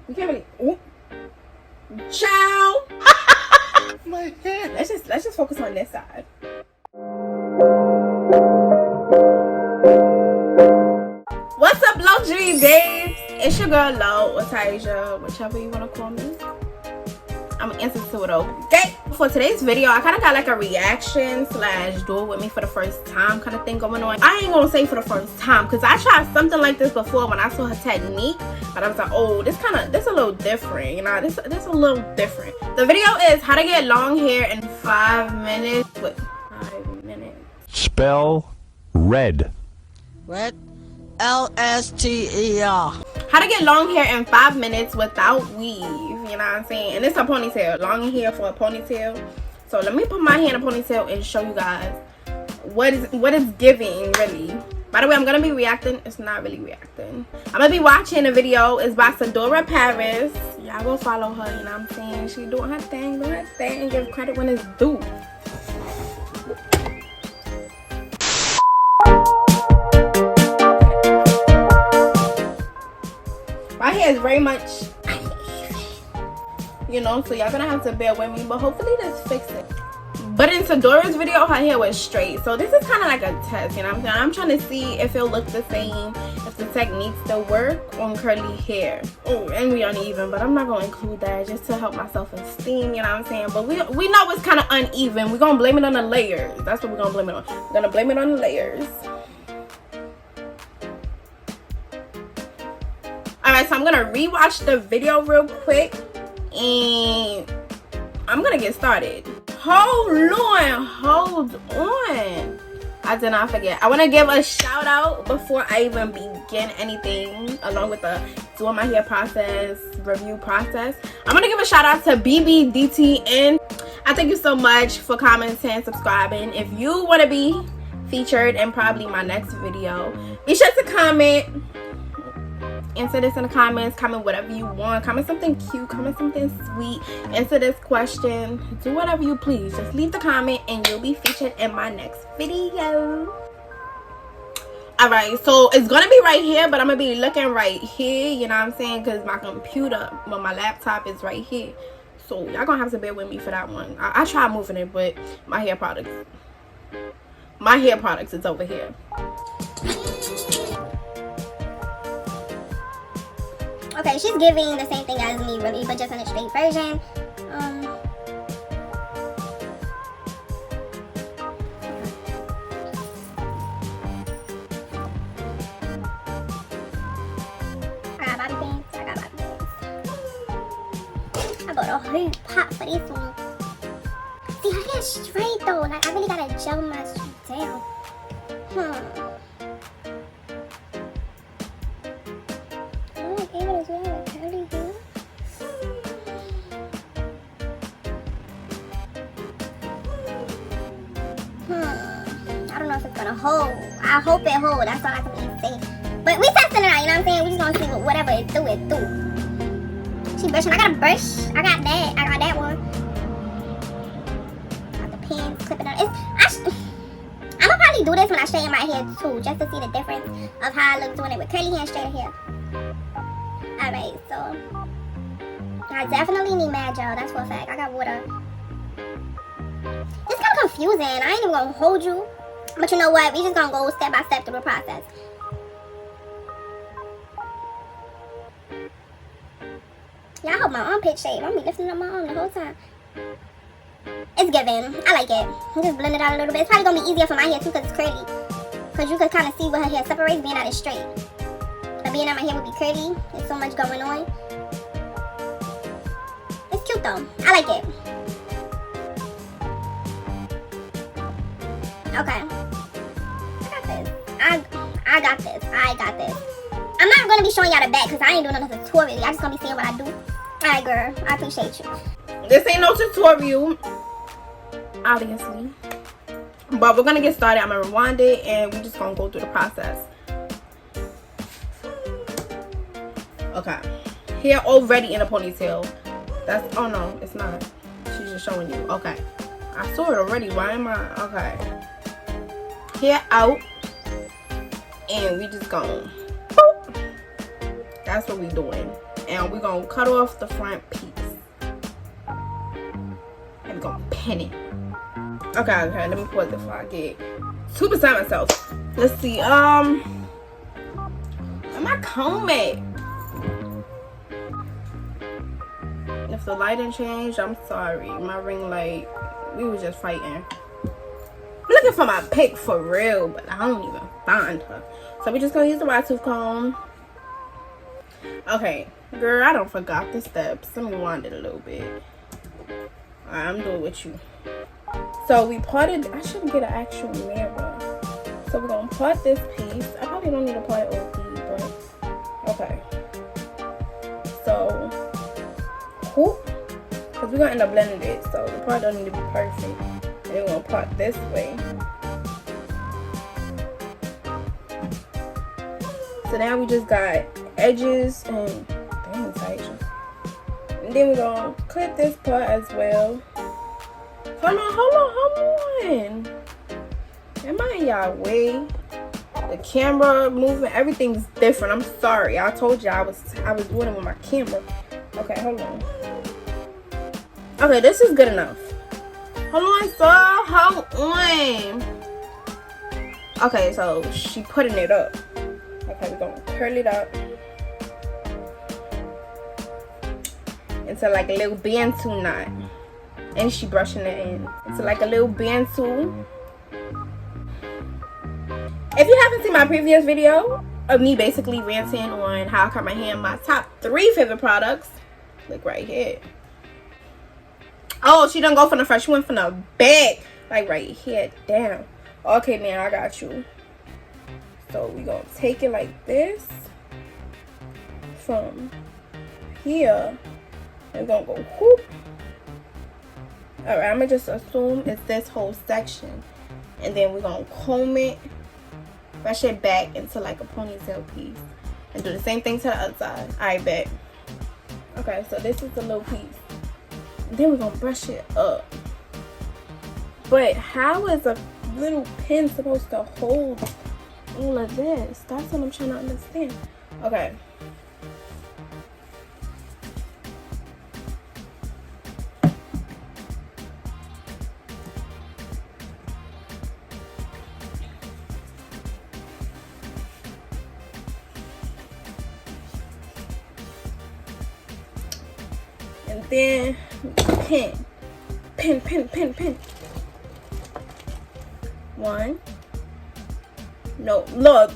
We can't really. Ooh. Ciao. My hair. Let's just focus on this side. What's up, luxury babes? It's your girl Lull Tiasia, whichever you wanna call me. I'm gonna answer to it, okay? For today's video, I kind of got like a reaction slash do it with me for the first time kind of thing going on. I ain't gonna say for the first time because I tried something like this before when I saw her technique, but I was like, oh, this a little different, you know, this a little different. The video is how to get long hair in 5 minutes. With 5 minutes. Spell red. Red. L-S-T-E-R. How to get long hair in 5 minutes without weave, you know what I'm saying? And it's a ponytail, long hair for a ponytail. So let me put my hair in a ponytail and show you guys what is giving, really. By the way, I'm gonna be reacting. It's not really reacting. I'm gonna be watching a video. It's by Sadora Paris. Y'all go follow her, you know what I'm saying? She doing her thing, give credit when it's due. My hair is very much uneven, you know, so y'all gonna have to bear with me, but hopefully this fix it. But in Sadora's video, her hair was straight, so this is kind of like a test, you know what I'm saying? I'm trying to see if it'll look the same, if the technique still work on curly hair. Oh, and we uneven, but I'm not gonna include that just to help my self-esteem, you know what I'm saying? But we know it's kind of uneven. We're gonna blame it on the layers. That's what we're gonna blame it on. We're gonna blame it on the layers. Alright, so I'm gonna rewatch the video real quick and I'm gonna get started. Hold on. I did not forget. I want to give a shout out before I even begin anything along with the doing my hair process, review process. I'm gonna give a shout out to BBDTN. I thank you so much for commenting and subscribing. If you want to be featured in probably my next video, be sure to comment. Answer this in the comments. Comment whatever you want. Comment something cute. Comment something sweet. Answer this question. Do whatever you please. Just leave the comment and you'll be featured in my next video. Alright, so it's gonna be right here, but I'm gonna be looking right here, you know what I'm saying? Because my computer, well, my laptop is right here. So y'all gonna have to bear with me for that one. I tried moving it, but my hair products is over here. Okay, she's giving the same thing as me, really, but just in a straight version. I got bobby pins. I bought a whole pot for this one. See, her hair's straight though. Like, I really gotta gel my shit down. I don't know if it's gonna hold. I hope it holds. That's all I can really say. But we testing it out, you know what I'm saying? We just gonna see whatever it do. She brushing. I got a brush. I got that one. Got the pins, clipping it. I'm gonna probably do this when I straighten my hair too, just to see the difference of how I look doing it with curly hair and straight hair. Alright, so I definitely need mad gel, that's for a fact. I got water. It's kind of confusing. I ain't even gonna hold you. But you know what? We just gonna go step by step through the process. Yeah, I hope my armpit shape. I'm gonna be lifting up my arm the whole time. It's giving. I like it. I'm just blend it out a little bit. It's probably gonna be easier for my hair too because it's curly. Because you could kind of see where her hair separates being that it's straight. But being that my hair would be curly, there's so much going on. It's cute though. I like it. Okay. I got this. I'm not gonna be showing y'all the back because I ain't doing no tutorial. Y'all just gonna be seeing what I do. Alright, girl. I appreciate you. This ain't no tutorial, obviously. But we're gonna get started. I'm gonna rewind it and we're just gonna go through the process. Okay. Hair already in a ponytail. That's, oh no, it's not. She's just showing you. Okay. I saw it already. Why am I? Okay. Hair out. And we just gonna boop. That's what we doing. and we're gonna cut off the front piece. And we're gonna pin it. Okay, let me pause it before I get too beside myself. Let's see, where my comb at? If the lighting changed, I'm sorry. My ring light, we was just fighting. I'm looking for my pick for real, but I don't even find her. So we just gonna use the wide tooth comb. Okay, girl, I don't forgot the steps. Let me wind it a little bit. Alright, I'm doing it with you. So we parted, I should get an actual mirror. So we're gonna part this piece. I probably don't need to part it OD, but okay. So, because we're gonna end up blending it, so the part don't need to be perfect. And then we're gonna part this way. So now we just got edges and dang tight. And then we're gonna clip this part as well. Hold on. Am I in y'all way? The camera moving, everything's different. I'm sorry. I told you I was doing it with my camera. Okay, hold on. Okay, this is good enough. Hold on, so hold on. Okay, so she putting it up. Okay, we're gonna curl it up into like a little bantu knot. And she brushing it in. It's like a little bantu. If you haven't seen my previous video of me basically ranting on how I cut my hair, my top 3 favorite products, look right here. Oh, she didn't go from the front, she went from the back, like right here down. Okay, man, I got you. So we gonna take it like this from here, and we're gonna go whoop. All right, I'm gonna just assume it's this whole section, and then we're gonna comb it, brush it back into like a ponytail piece, and do the same thing to the other side. I bet. Okay, so this is the little piece, and then we're gonna brush it up. But how is a little pin supposed to hold all of this? That's what I'm trying to understand. Okay. And then pin. One. No, look.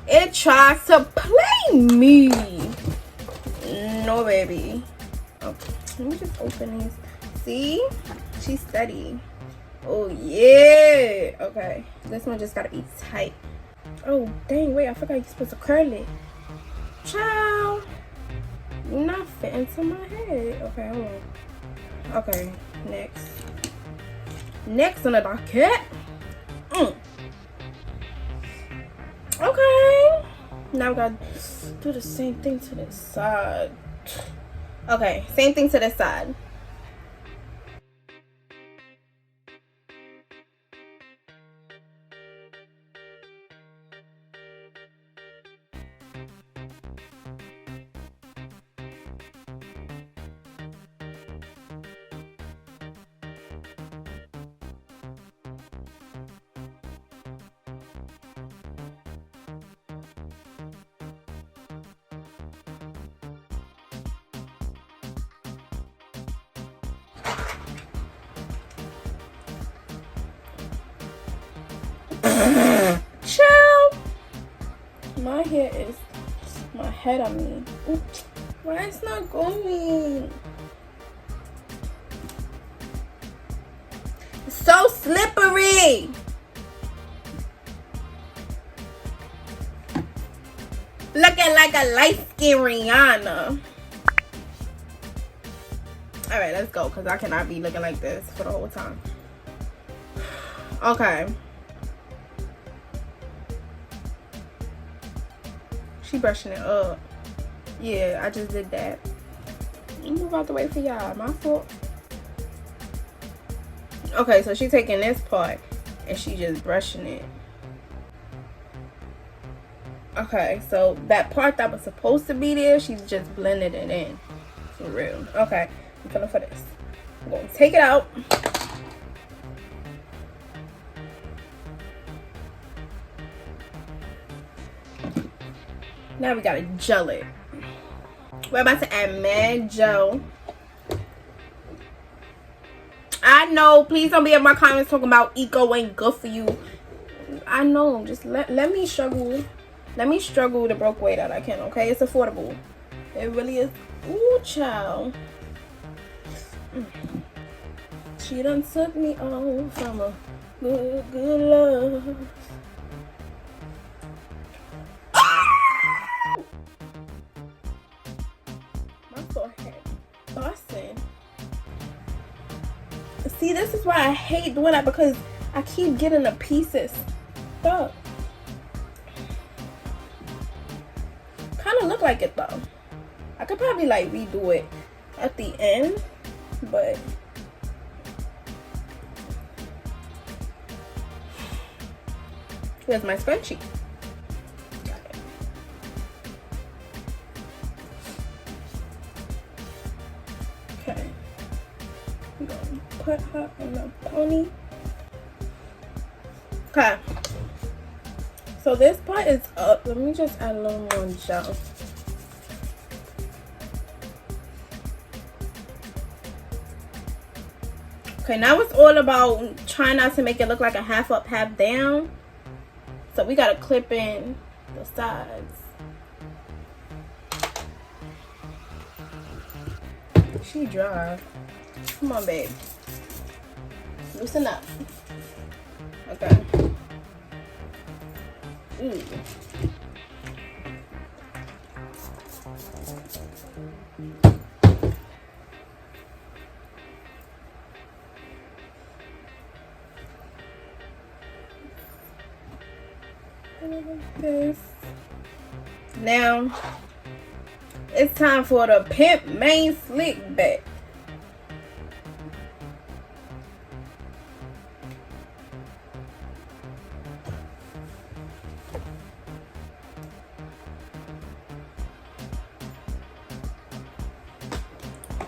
It tries to play me. No, baby. Okay, let me just open these. See? She's steady. Oh, yeah. Okay, this one just gotta be tight. Oh, dang, wait, I forgot you're supposed to curl it. Ciao. You're not fitting to my head. Okay, hold on. Okay, next on the docket. Okay, now we gotta do the same thing to this side. Okay, same thing to this side. Chill. My hair is my head. I mean, ooh, why it's not going? It's so slippery. Looking like a light skin Rihanna. All right, let's go, because I cannot be looking like this for the whole time. Okay. She brushing it up. Yeah, I just did that. Move out the way for y'all. My fault. Okay, so she taking this part and she just brushing it. Okay, so that part that was supposed to be there, she's just blended it in. For real. Okay, I'm feeling for this. I'm gonna take it out. Now we gotta gel it. We're about to add mad gel. I know, please don't be in my comments talking about eco ain't good for you. I know, just let me struggle. Let me struggle the broke way that I can, okay? It's affordable. It really is. Ooh, child. She done took me off from a good love. My forehead busting. See, this is why I hate doing that, because I keep getting the pieces stuck. Kind of look like it though. I could probably like redo it at the end, but where's my scrunchie? Got it. Okay, I'm gonna put her in the pony. Okay, so this part is up. Let me just add a little more gel. Okay, now it's all about trying not to make it look like a half up, half down. So we gotta clip in the sides. She dry. Come on, babe. Loosen up. Okay. Ooh. This. Now it's time for the pimp main slick back.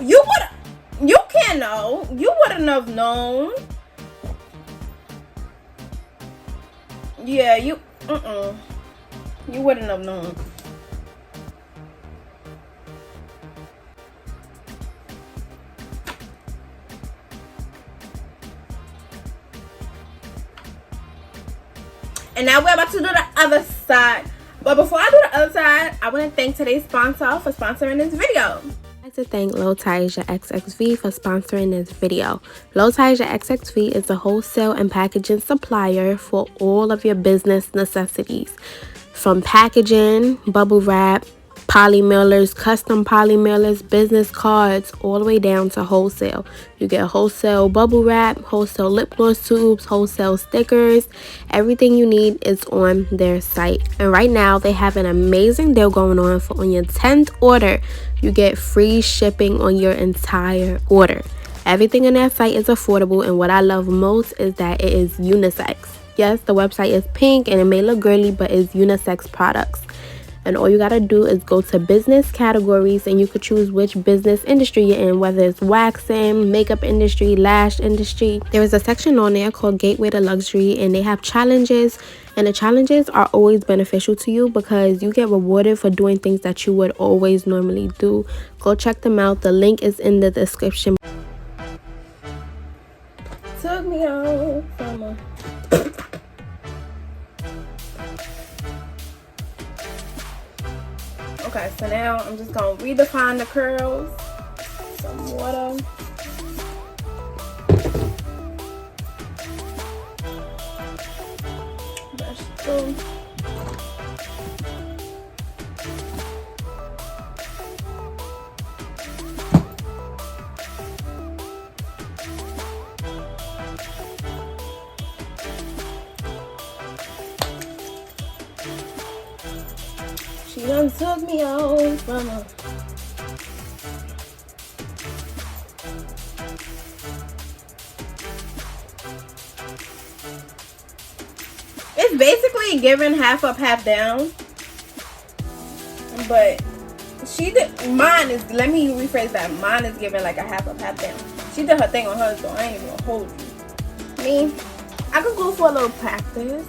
You can't know. You wouldn't have known. Yeah, you wouldn't have known. And now we're about to do the other side. But before I do the other side, I want to thank today's sponsor for sponsoring this video. I'd like to thank Lull Tiasia Xxv for sponsoring this video. Lull Tiasia Xxv is a wholesale and packaging supplier for all of your business necessities. From packaging, bubble wrap, poly mailers, custom poly mailers, business cards, all the way down to wholesale. You get wholesale bubble wrap, wholesale lip gloss tubes, wholesale stickers. Everything you need is on their site. And right now they have an amazing deal going on. For on your 10th order, you get free shipping on your entire order. Everything on their site is affordable, and what I love most is that it is unisex. Yes, the website is pink and it may look girly, but it's unisex products. And all you gotta do is go to business categories, and you could choose which business industry you're in, whether it's waxing, makeup industry, lash industry. There is a section on there called Gateway to Luxury, and they have challenges, and the challenges are always beneficial to you because you get rewarded for doing things that you would always normally do. Go check them out. The link is in the description. Took me out from a Okay, so now I'm just going to redefine the curls. Some water. Brush through. She done took me out from her. It's basically giving half up, half down. but she did mine is, let me rephrase that, mine is giving like a half up, half down. She did her thing on hers, so I ain't even gonna hold you. Me, I could go for a little practice.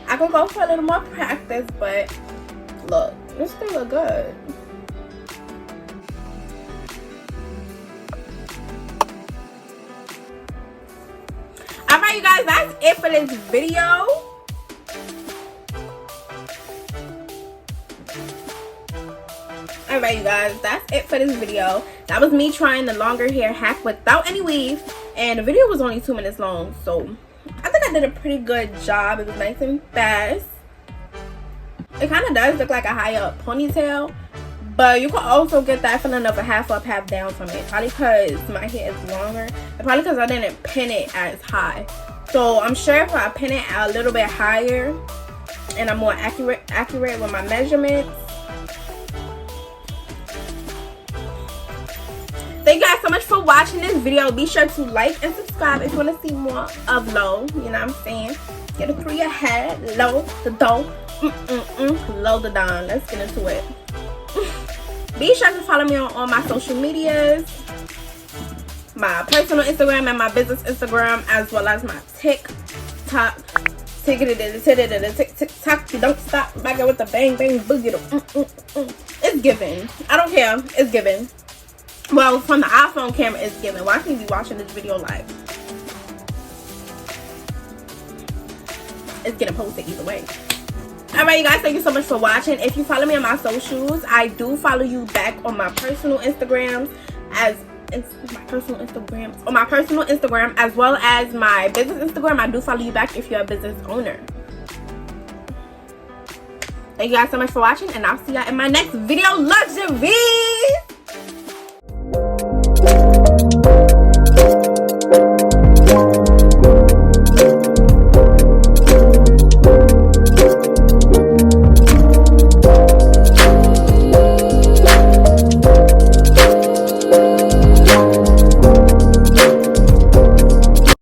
I could go for a little more practice, but look, this still look good. Alright, you guys, that's it for this video. Alright, you guys, that's it for this video. That was me trying the longer hair hack without any weave, and the video was only 2 minutes long, so I think I did a pretty good job. It was nice and fast. It kind of does look like a high up ponytail, but you can also get that feeling of a half up, half down from it. Probably because my hair is longer, and probably because I didn't pin it as high. So I'm sure if I pin it a little bit higher and I'm more accurate with my measurements. Thank you guys so much for watching this video. Be sure to like and subscribe if you want to see more of Lull. You know what I'm saying? Get it through your head. Lull the dough. Lull the don. Let's get into it. Be sure to follow me on all my social medias. My personal Instagram and my business Instagram, as well as my TikTok. TikTok. You don't stop. Back up with the bang bang boogie. It's giving. I don't care. It's giving. Well, from the iPhone camera, it's giving. Well, I can be watching this video live. It's getting posted either way. Alright, you guys, thank you so much for watching. If you follow me on my socials, I do follow you back on my personal Instagrams, on my personal Instagram, as well as my business Instagram. I do follow you back if you're a business owner. Thank you guys so much for watching, and I'll see y'all in my next video. Luxury!